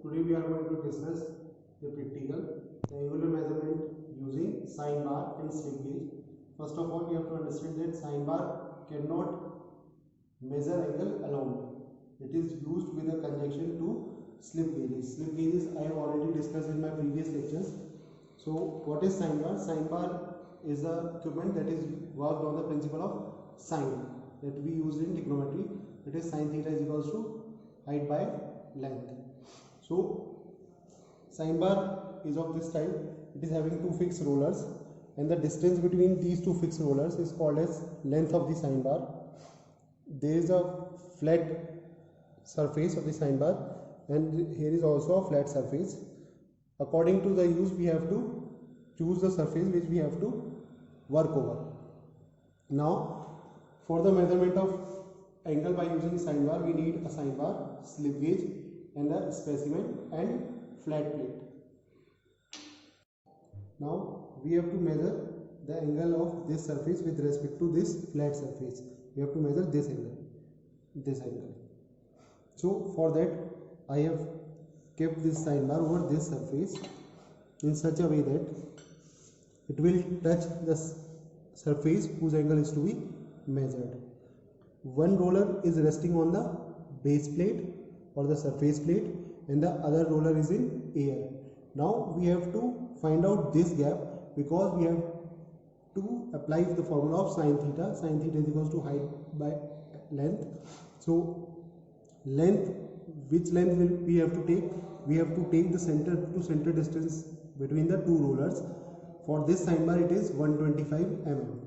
Today we are going to discuss the practical, the angular measurement using sine bar and slip gauge. First of all, we have to understand that sine bar cannot measure angle alone. It is used with a conjunction to slip gauges. Slip gauges I have already discussed in my previous lectures. So what is sine bar? Sine bar is the equipment that is worked on the principle of sine that we use in trigonometry. That is sine theta is equals to height by length. So sine bar is of this type. It is having two fixed rollers, and the distance between these two fixed rollers is called as length of the sine bar. There is a flat surface of the sine bar, and here is also a flat surface. According to the use, we have to choose the surface which we have to work over. Now for the measurement of angle by using sine bar, we need a sine bar, slip gauge, and a specimen and flat plate. Now we have to measure the angle of this surface with respect to this flat surface. We have to measure this angle. So for that, I have kept this sine bar over this surface in such a way that it will touch the surface whose angle is to be measured. One roller is resting on the base plate or the surface plate, and the other roller is in air. Now we have to find out this gap, because we have to apply the formula of sine theta. Sine theta is equals to height by length. So length, which length will we have to take? We have to take the center to center distance between the two rollers. For this sine bar, it is 125 mm,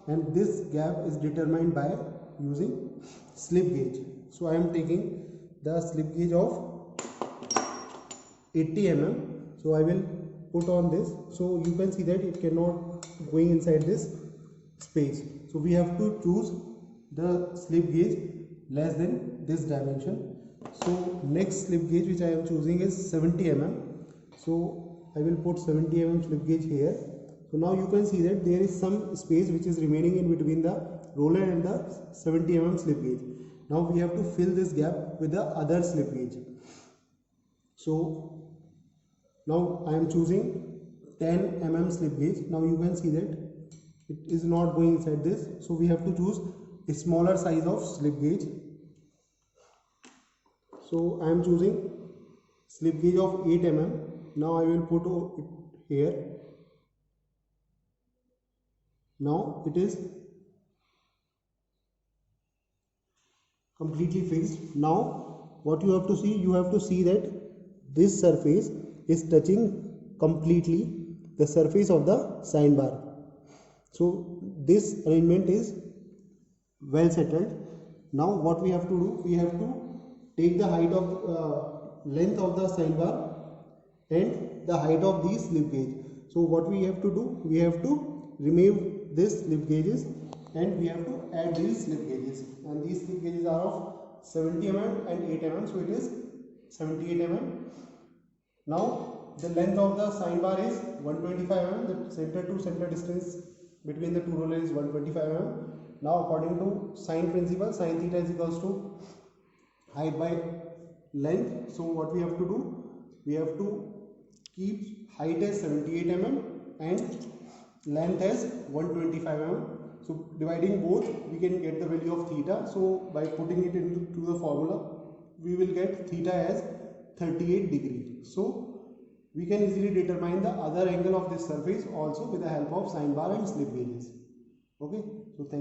and this gap is determined by using slip gauge. So I am taking the slip gauge of 80 mm. So I will put on this. So you can see that it cannot going inside this space. So we have to choose the slip gauge less than this dimension. So next slip gauge which I am choosing is 70 mm. So I will put 70 mm slip gauge here. So now you can see that there is some space which is remaining in between the roller and the 70 mm slip gauge. Now we have to fill this gap with the other slip gauge. So now I am choosing 10 mm slip gauge. Now you can see that it is not going inside this. So we have to choose a smaller size of slip gauge. So I am choosing slip gauge of 8 mm. Now I will put it here. Now it is completely fixed. Now what you have to see, you have to see that this surface is touching completely the surface of the sine bar. So this arrangement is well settled. Now what we have to do, we have to take the height of length of the sine bar and the height of these slip gauge. So what we have to do, we have to remove this slip gauges and we have to add these slip gauges, and these slip gauges are of 70 mm and 8 mm. So it is 78 mm. Now the length of the sine bar is 125 mm. The center to center distance between the two rollers is 125 mm. Now according to sine principle, sine theta is equals to height by length. So what we have to do, we have to keep height as 78 mm and length as 125 mm. So dividing both, we can get the value of theta. So by putting it into the formula, we will get theta as 38 degrees. So we can easily determine the other angle of this surface also with the help of sine bar and slip gauges. Okay. So thank you.